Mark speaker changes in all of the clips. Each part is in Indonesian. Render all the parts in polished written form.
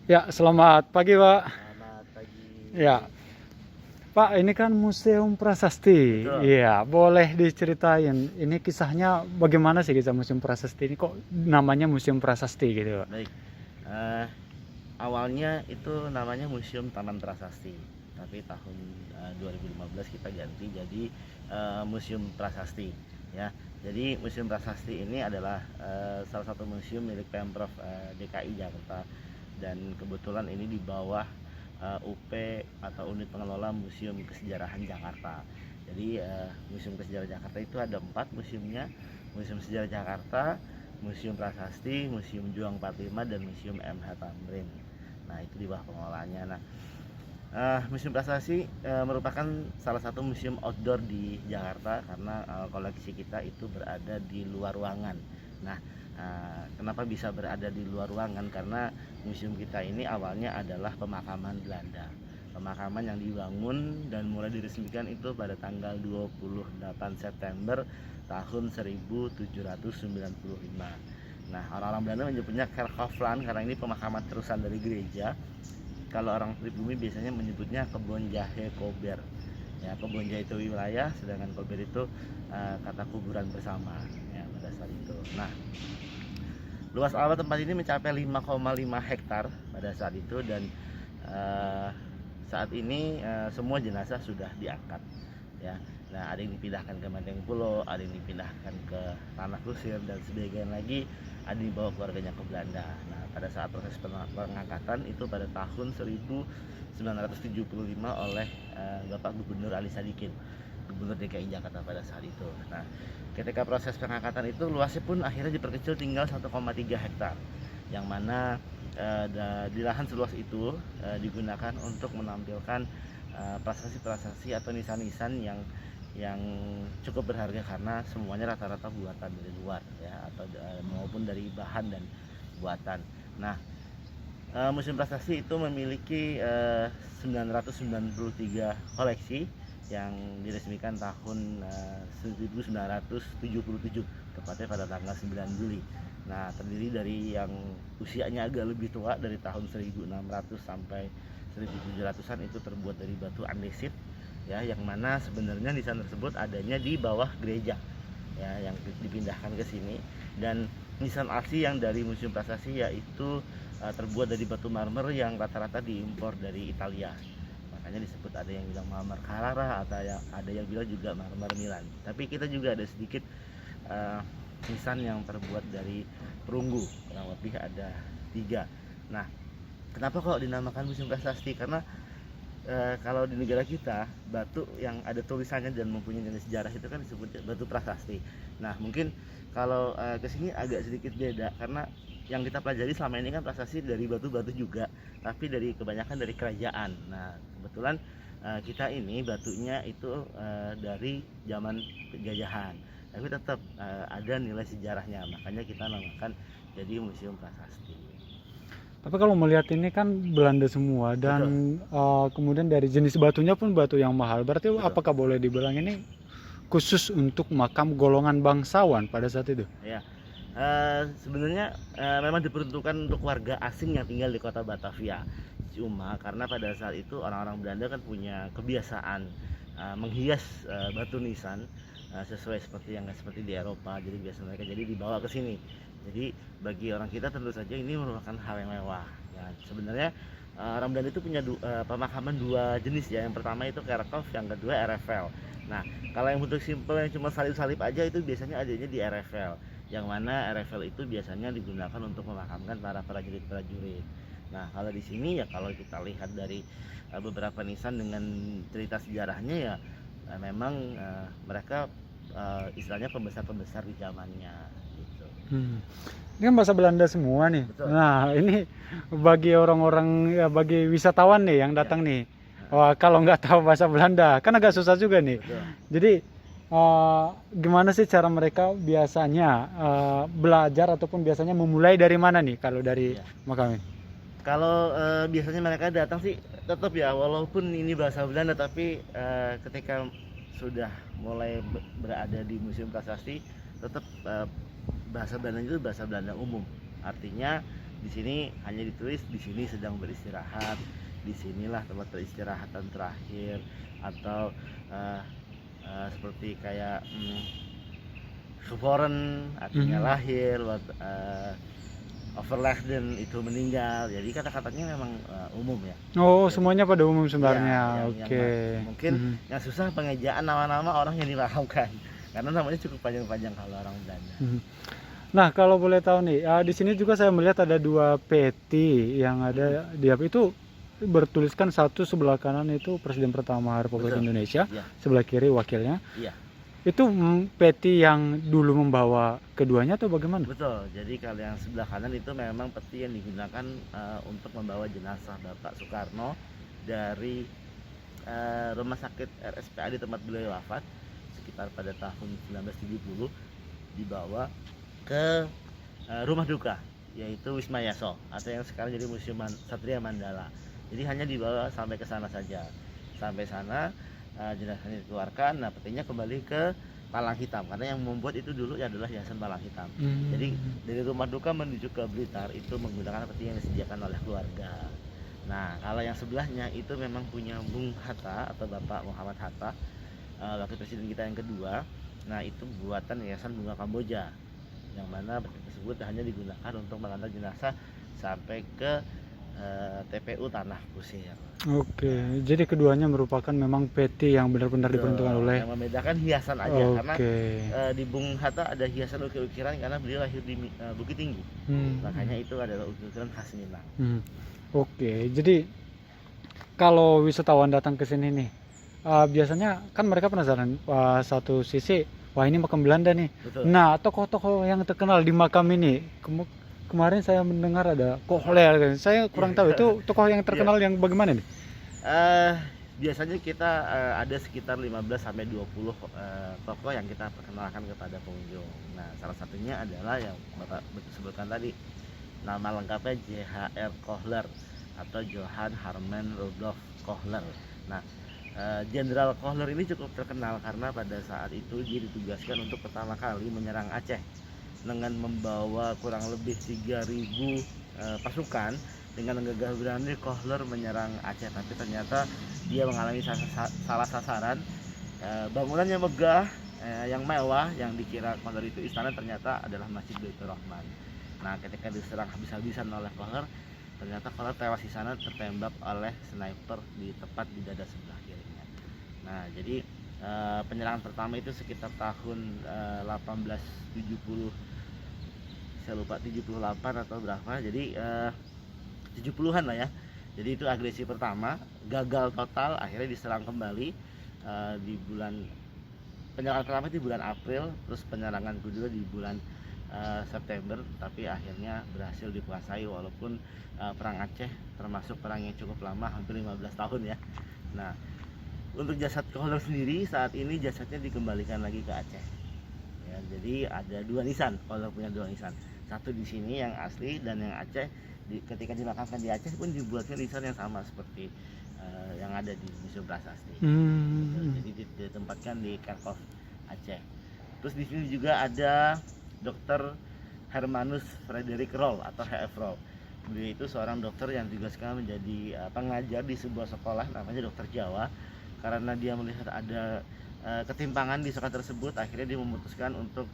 Speaker 1: Ya, selamat pagi, Pak.
Speaker 2: Selamat pagi.
Speaker 1: Ya, Pak, ini kan Museum Prasasti.
Speaker 2: Betul.
Speaker 1: Iya, boleh diceritain. Ini kisahnya bagaimana sih kisah Museum Prasasti ini? Kok namanya Museum Prasasti gitu, Pak?
Speaker 2: Baik. Eh, Awalnya itu namanya Museum Taman Prasasti, tapi tahun 2015 kita ganti jadi Museum Prasasti. Ya, jadi Museum Prasasti ini adalah salah satu museum milik Pemprov DKI Jakarta, dan kebetulan ini di bawah UP atau Unit Pengelola Museum Kesejarahan Jakarta. Jadi Museum Kesejarahan Jakarta itu ada 4 museumnya: Museum Sejarah Jakarta, Museum Prasasti, Museum Juang 45, dan Museum MH Tamrin. Nah, itu di bawah pengelolaannya. Nah, Museum Prasasti merupakan salah satu museum outdoor di Jakarta karena koleksi kita itu berada di luar ruangan. Nah, kenapa bisa berada di luar ruangan? Karena museum kita ini awalnya adalah pemakaman Belanda. Pemakaman yang dibangun dan mulai diresmikan itu pada tanggal 28 September tahun 1795. Nah, orang-orang Belanda menyebutnya Kerkhofland karena ini pemakaman terusan dari gereja. Kalau orang pribumi biasanya menyebutnya kebun jahe kober. Ya, kebun jahe itu wilayah, sedangkan kober itu kata kuburan bersama. Ya, pada saat itu. Nah, luas awal tempat ini mencapai 5,5 hektar pada saat itu, dan saat ini semua jenazah sudah diangkat. Ya, nah, ada yang dipindahkan ke Menteng Pulo, ada yang dipindahkan ke Tanah Kusir, dan sebagian lagi ada yang dibawa keluarganya ke Belanda. Nah, pada saat proses pengangkatan itu pada tahun 1975 oleh Bapak Gubernur Ali Sadikin, Gubernur DKI Jakarta pada saat itu. Nah, ketika proses pengangkatan itu luasnya pun akhirnya diperkecil tinggal 1,3 hektar, yang mana di lahan seluas itu digunakan untuk menampilkan prasasti-prasasti atau nisan-nisan yang cukup berharga karena semuanya rata-rata buatan dari luar, ya, atau maupun dari bahan dan buatan. Nah, Museum Prasasti itu memiliki 993 koleksi yang diresmikan tahun 1977, tepatnya pada tanggal 9 Juli. Nah, terdiri dari yang usianya agak lebih tua dari tahun 1600 sampai 1700-an, itu terbuat dari batu andesit, ya, yang mana sebenarnya nisan tersebut adanya di bawah gereja, ya, yang dipindahkan ke sini. Dan nisan asli yang dari Museum Prasasti yaitu terbuat dari batu marmer yang rata-rata diimpor dari Italia. Makanya disebut, ada yang bilang marmer Carrara, atau ada yang bilang juga marmer Milan. Tapi kita juga ada sedikit nisan yang terbuat dari perunggu, kurang lebih ada 3. Nah, kenapa kok dinamakan Museum Prasasti? Karena kalau di negara kita, batu yang ada tulisannya dan mempunyai nilai sejarah itu kan disebut batu prasasti. Nah, mungkin kalau kesini agak sedikit beda karena yang kita pelajari selama ini kan prasasti dari batu-batu juga, tapi dari kebanyakan dari kerajaan. Nah, kebetulan kita ini batunya itu dari zaman penjajahan, tapi tetap ada nilai sejarahnya. Makanya kita namakan jadi Museum Prasasti.
Speaker 1: Tapi kalau melihat ini kan Belanda semua dan
Speaker 2: Betul,
Speaker 1: kemudian dari jenis batunya pun batu yang mahal. Berarti
Speaker 2: betul.
Speaker 1: apakah boleh dibilang ini khusus untuk makam golongan bangsawan pada saat itu?
Speaker 2: Ya, sebenarnya memang diperuntukkan untuk warga asing yang tinggal di kota Batavia. Cuma karena pada saat itu orang-orang Belanda kan punya kebiasaan menghias batu nisan sesuai seperti di Eropa. Jadi biasa mereka jadi dibawa ke sini. Jadi bagi orang kita tentu saja ini merupakan hal yang mewah. Ya, sebenarnya orang Belanda itu punya pemakaman 2 jenis, ya. Yang pertama itu Kerkhof, yang kedua RFL. Nah, kalau yang bentuk simpel yang cuma salib-salib aja itu biasanya adanya di RFL, yang mana RFL itu biasanya digunakan untuk memakamkan para prajurit-prajurit. Nah, kalau di sini ya, kalau kita lihat dari beberapa nisan dengan cerita sejarahnya, ya memang mereka istilahnya pembesar-pembesar di zamannya gitu.
Speaker 1: Hmm. Ini kan bahasa Belanda semua nih.
Speaker 2: Betul.
Speaker 1: Nah, ini bagi orang-orang ya, bagi wisatawan nih yang
Speaker 2: Ya.
Speaker 1: datang nih. Wah, kalau nggak tahu bahasa Belanda kan agak susah juga nih.
Speaker 2: Betul.
Speaker 1: Jadi gimana sih cara mereka biasanya belajar ataupun biasanya memulai dari mana nih kalau dari
Speaker 2: Ya.
Speaker 1: makam ini?
Speaker 2: Kalau biasanya mereka datang sih tetap, ya, walaupun ini bahasa Belanda, tapi ketika sudah mulai berada di Museum Prasasti, tetap bahasa Belanda itu bahasa Belanda umum. Artinya Di sini hanya ditulis di sini sedang beristirahat, di sinilah tempat peristirahatan terakhir, atau seperti kayak Geboren artinya lahir, Overleden itu meninggal. Jadi kata-katanya memang umum ya.
Speaker 1: Oh,
Speaker 2: Jadi,
Speaker 1: semuanya pada umum sebenarnya.
Speaker 2: ya,
Speaker 1: Oke.
Speaker 2: mungkin yang susah pengejaan nama-nama orang yang dipahamkan karena namanya cukup panjang-panjang kalau orang Belanda.
Speaker 1: Nah, kalau boleh tahu nih, di sini juga saya melihat ada 2 peti yang ada di itu bertuliskan satu sebelah kanan itu Presiden pertama Republik
Speaker 2: Betul.
Speaker 1: Indonesia,
Speaker 2: Iya.
Speaker 1: sebelah kiri wakilnya.
Speaker 2: Iya.
Speaker 1: Itu peti yang dulu membawa keduanya atau bagaimana?
Speaker 2: Betul. Jadi kalau yang sebelah kanan itu memang peti yang digunakan untuk membawa jenazah Bapak Soekarno dari rumah sakit RSPAD tempat beliau wafat sekitar pada tahun 1970, dibawa ke rumah duka, yaitu Wisma Yaso atau yang sekarang jadi Museum Satria Mandala. Jadi hanya dibawa sampai ke sana saja. Sampai sana jenazahnya dikeluarkan, nah petinya kembali ke Palang Hitam karena yang membuat itu dulu adalah Yayasan Palang Hitam. Jadi dari rumah duka menuju ke Blitar itu menggunakan peti yang disediakan oleh keluarga. Nah, kalau yang sebelahnya itu memang punya Bung Hatta atau Bapak Muhammad Hatta, wakil presiden kita yang kedua. Nah, itu buatan Yayasan Bunga Kamboja, yang mana peti tersebut hanya digunakan untuk mengantar jenazah sampai ke TPU Tanah Kusir.
Speaker 1: Oke, jadi keduanya merupakan memang peti yang benar-benar diperuntukkan oleh.
Speaker 2: Yang membedakan hiasan aja, karena
Speaker 1: Oke.
Speaker 2: di Bung Hatta ada hiasan ukir-ukiran karena beliau lahir di Bukit Tinggi. Makanya itu adalah ukir-ukiran khas Minang.
Speaker 1: Oke, jadi kalau wisatawan datang ke sini nih, biasanya kan mereka penasaran, satu sisi, wah ini makam Belanda nih.
Speaker 2: Betul.
Speaker 1: Nah, tokoh-tokoh yang terkenal di makam ini, kemarin saya mendengar ada Kohler, kan. Saya kurang tahu itu tokoh yang terkenal yang bagaimana nih?
Speaker 2: Biasanya kita ada sekitar 15 sampai 20 tokoh yang kita perkenalkan kepada pengunjung. Nah, salah satunya adalah yang Bapak sebutkan tadi. Nama lengkapnya J.H.R. Kohler atau Johann Hermann Rudolf Kohler. Nah, Jenderal Kohler ini cukup terkenal karena pada saat itu dia ditugaskan untuk pertama kali menyerang Aceh dengan membawa kurang lebih 3.000 pasukan. Dengan gagah berani Kohler menyerang Aceh, tapi ternyata dia mengalami salah sasaran. Bangunannya megah, yang mewah, yang dikira Kohler itu istana, ternyata adalah Masjid Baitur Rahman. Nah, ketika diserang habis-habisan oleh Kohler, ternyata Kohler tewas di sana tertembak oleh sniper tepat di dada sebelah kirinya. Nah, jadi penyerangan pertama itu sekitar tahun 1870, saya lupa 78 atau berapa. Jadi 70-an lah ya. Jadi itu agresi pertama, gagal total, akhirnya diserang kembali di bulan, penyerangan pertama itu di bulan April, terus penyerangan kedua di bulan September, tapi akhirnya berhasil dikuasai walaupun perang Aceh termasuk perang yang cukup lama, hampir 15 tahun ya. Nah, untuk jasad Kohler sendiri saat ini jasadnya dikembalikan lagi ke Aceh. Ya, jadi ada 2 nisan, Kohler punya 2 nisan. Satu di sini yang asli, dan yang Aceh ketika dimakamkan di Aceh pun dibuatnya nisan yang sama seperti yang ada di Museum Prasasti. Jadi ditempatkan di Kerkhof Aceh. Terus di sini juga ada Dr. Hermanus Frederick Roll atau HF Roll. Beliau itu seorang dokter yang ditugaskan menjadi pengajar di sebuah sekolah namanya Dokter Jawa. Karena dia melihat ada ketimpangan di sekolah tersebut, akhirnya dia memutuskan untuk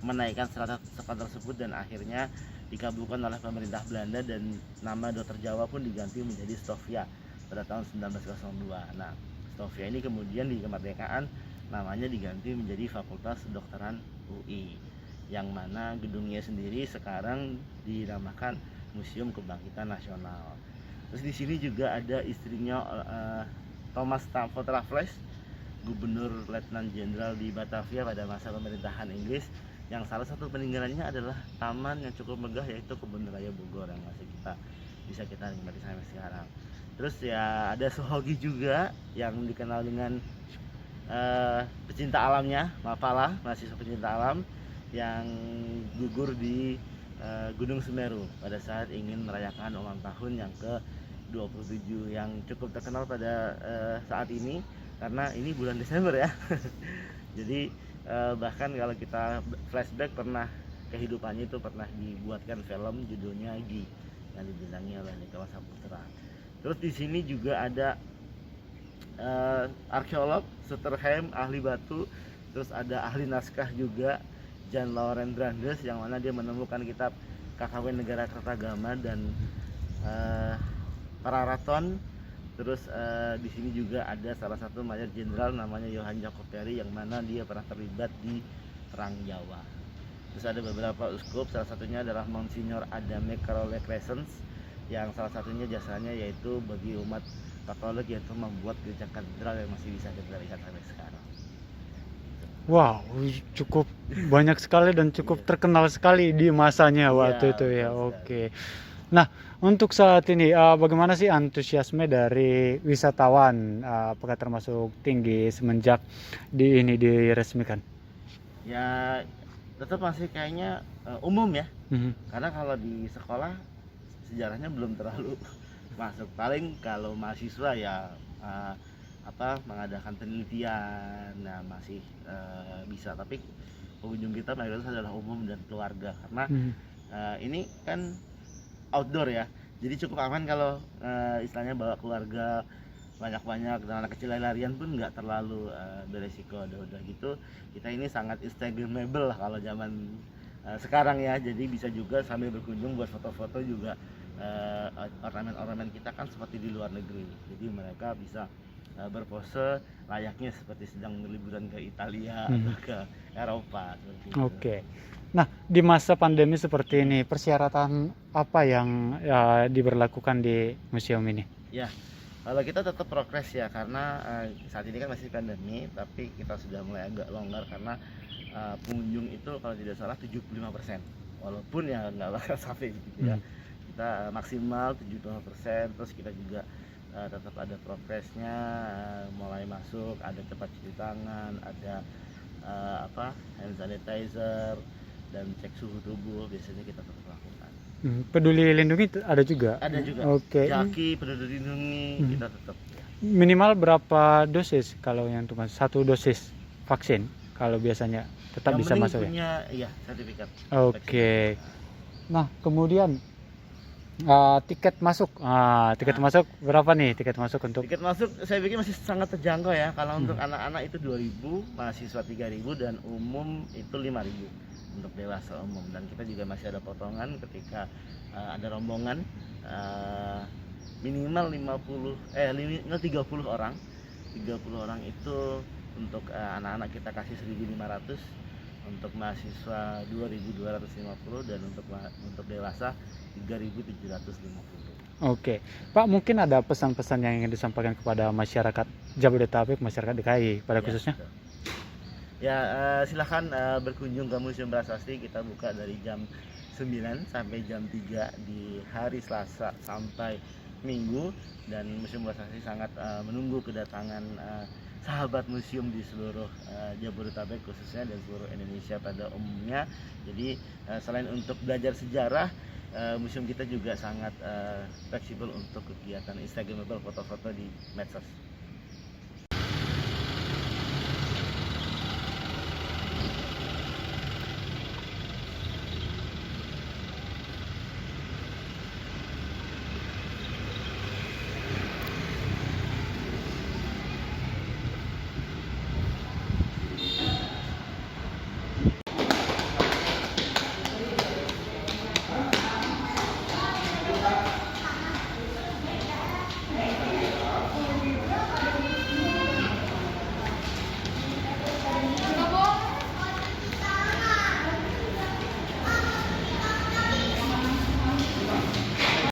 Speaker 2: menaikkan sekolah tersebut, dan akhirnya dikabulkan oleh pemerintah Belanda dan nama Dokter Jawa pun diganti menjadi Stovia pada tahun 1902. Nah, Stovia ini kemudian di kemerdekaan namanya diganti menjadi Fakultas Kedokteran UI, yang mana gedungnya sendiri sekarang dinamakan Museum Kebangkitan Nasional. Terus di sini juga ada istrinya Thomas Stamford Raffles, Gubernur Letnan Jenderal di Batavia pada masa pemerintahan Inggris, yang salah satu peninggalannya adalah taman yang cukup megah, yaitu Kebun Raya Bogor, yang masih bisa kita nikmati sampai sekarang. Terus ya ada Sohogi juga yang dikenal dengan pecinta alamnya, Mapala, mahasiswa pecinta alam yang gugur di Gunung Semeru pada saat ingin merayakan ulang tahun yang ke-27, yang cukup terkenal pada saat ini karena ini bulan Desember ya. Jadi bahkan kalau kita flashback pernah kehidupannya itu pernah dibuatkan film judulnya Gi yang dibintangi oleh Nicholas Saputra. Terus di sini juga ada arkeolog Sutterheim, ahli batu, terus ada ahli naskah juga Jan Laurent Brandes yang mana dia menemukan kitab KKW Negara Kertagama dan Pararaton. Terus di sini juga ada salah satu mayor jenderal namanya Johann Jacob Perry yang mana dia pernah terlibat di Perang Jawa. Terus ada beberapa uskup, salah satunya adalah Monsignor Adame Carole Crescens yang salah satunya jasanya yaitu bagi umat Katolik yaitu membuat gereja katedral yang masih bisa kita lihat sampai sekarang.
Speaker 1: Wow, cukup banyak sekali dan cukup terkenal sekali di masanya waktu itu ya. Oke. Nah, untuk saat ini bagaimana sih antusiasme dari wisatawan? Apakah termasuk tinggi semenjak ini diresmikan?
Speaker 2: Ya, tetap masih kayaknya umum ya.
Speaker 1: Mhm.
Speaker 2: Karena kalau di sekolah sejarahnya belum terlalu masuk. Paling kalau mahasiswa ya mengadakan penelitian, nah masih bisa. Tapi pengunjung kita mayoritas adalah umum dan keluarga karena ini kan outdoor ya, jadi cukup aman kalau istilahnya bawa keluarga banyak-banyak dan anak kecil larian pun nggak terlalu beresiko. Udah gitu kita ini sangat instagramable lah kalau zaman sekarang ya, jadi bisa juga sambil berkunjung buat foto-foto juga. Ornamen-ornamen kita kan seperti di luar negeri, jadi mereka bisa berpose layaknya seperti sedang liburan ke Italia atau ke Eropa seperti itu.
Speaker 1: Oke. Nah, di masa pandemi seperti ini, persyaratan apa yang diberlakukan di museum ini?
Speaker 2: Ya, kalau kita tetap progres ya, karena saat ini kan masih pandemi, tapi kita sudah mulai agak longgar karena pengunjung itu kalau tidak salah 75%, walaupun ya nggak bakal sampai gitu ya. Kita maksimal 75%, terus kita juga tetap ada progresnya, mulai masuk, ada tempat cuci tangan, ada hand sanitizer, dan cek suhu tubuh biasanya kita tetap lakukan.
Speaker 1: Peduli lindungi ada juga?
Speaker 2: Ada juga.
Speaker 1: Oke.
Speaker 2: Jaki, peduli lindungi kita tetap.
Speaker 1: Minimal berapa dosis kalau yang cuma satu dosis vaksin kalau biasanya tetap
Speaker 2: yang
Speaker 1: bisa masuk
Speaker 2: punya, ya sertifikat.
Speaker 1: Oke. Nah, kemudian tiket masuk. Tiket masuk berapa nih tiket masuk untuk?
Speaker 2: Tiket masuk saya pikir masih sangat terjangkau ya. Kalau untuk anak-anak itu 2.000, mahasiswa 3.000 dan umum itu 5.000 untuk dewasa umum. Dan kita juga masih ada potongan ketika ada rombongan minimal 30 orang. 30 orang itu untuk anak-anak kita kasih 1.500, untuk mahasiswa 2.250 dan untuk dewasa 3.750.
Speaker 1: Oke, Pak, mungkin ada pesan-pesan yang ingin disampaikan kepada masyarakat Jabodetabek, masyarakat DKI pada khususnya?
Speaker 2: Ya, silahkan berkunjung ke Museum Prasasti. Kita buka dari jam 9 sampai jam 3 di hari Selasa sampai Minggu, dan Museum Prasasti sangat menunggu kedatangan sahabat museum di seluruh Jabodetabek khususnya dan seluruh Indonesia pada umumnya. Jadi selain untuk belajar sejarah, museum kita juga sangat fleksibel untuk kegiatan instagramable, foto-foto di medsos.